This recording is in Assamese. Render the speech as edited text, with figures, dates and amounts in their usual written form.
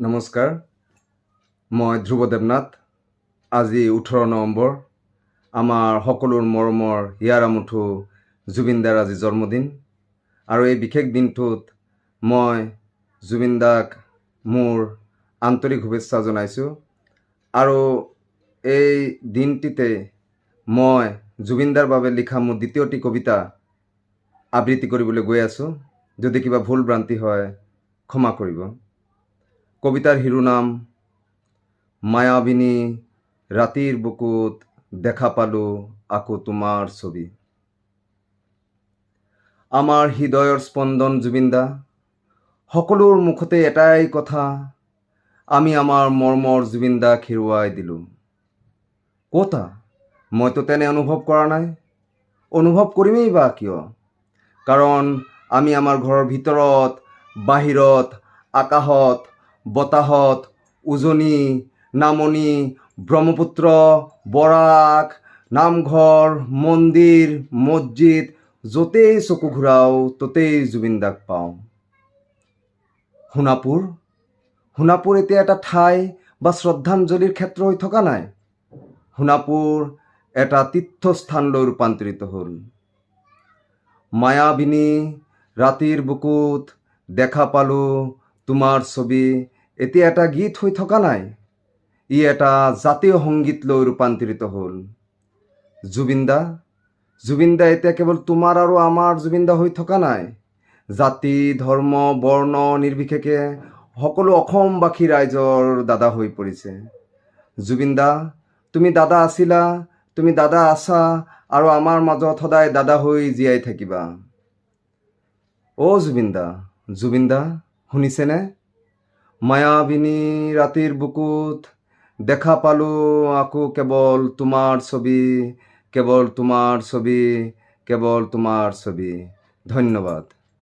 নমস্কাৰ, মই ধ্ৰুৱ দেৱনাথ। আজি 18 নৱেম্বৰ, আমাৰ সকলোৰ মৰমৰ হিয়াৰ আমুঠু জুবিন দাৰ আজি জন্মদিন। আৰু এই বিশেষ দিনটোত মই জুবিন দাক মোৰ আন্তৰিক শুভেচ্ছা জনাইছোঁ। আৰু এই দিনটিতে মই জুবিন দাৰ বাবে লিখা মোৰ দ্বিতীয়টি কবিতা আবৃত্তি কৰিবলৈ গৈ আছোঁ। যদি কিবা ভুল ভ্ৰান্তি হয় ক্ষমা কৰিব। কবিতাৰ শিৰোনাম মায়াবিনী ৰাতিৰ বুকুত দেখা পালো আকৌ তোমাৰ ছবি। আমাৰ হৃদয়ৰ স্পন্দন জুবিন দা, সকলোৰ মুখতে এটাই কথা, আমি আমাৰ মৰ্মৰ জুবিন দাক হেৰুৱাই দিলোঁ। ক'তা মইতো তেনে অনুভৱ কৰা নাই, অনুভৱ কৰিমেই বা কিয়? কাৰণ আমি আমাৰ ঘৰৰ ভিতৰত, বাহিৰত, আকাশত, বতাহত, উজনি, নামনি, ব্ৰহ্মপুত্ৰ, বৰাক, নামঘৰ, মন্দিৰ, মছজিদ, য'তেই চকু ঘূৰাও ত'তেই জুবিন দাক পাওঁ। সোণাপুৰ এতিয়া এটা ঠাই বা শ্ৰদ্ধাঞ্জলিৰ ক্ষেত্ৰ হৈ থকা নাই। সোণাপুৰ এটা তীৰ্থস্থানলৈ ৰূপান্তৰিত হ'ল। মায়াবিনী ৰাতিৰ বুকুত দেখা পালো তোমাৰ ছবি এতিয়া এটা গীত হৈ থকা নাই, ই এটা জাতীয় সংগীতলৈ ৰূপান্তৰিত হ'ল। জুবিন দা এতিয়া কেৱল তোমাৰ আৰু আমাৰ জুবিন দা হৈ থকা নাই, জাতি, ধৰ্ম, বৰ্ণ নিৰ্বিশেষে সকলো অসমবাসী ৰাইজৰ দাদা হৈ পৰিছে। জুবিন দা, তুমি দাদা আছিলা, তুমি দাদা আছা, আৰু আমাৰ মাজত সদায় দাদা হৈ জীয়াই থাকিবা। জুবিন দা শুনিছেনে? মায়াবিনী ৰাতিৰ বুকুত দেখা পালো আকৌ কেৱল তোমাৰ ছবি, কেৱল তোমাৰ ছবি, কেৱল তোমাৰ ছবি। ধন্যবাদ।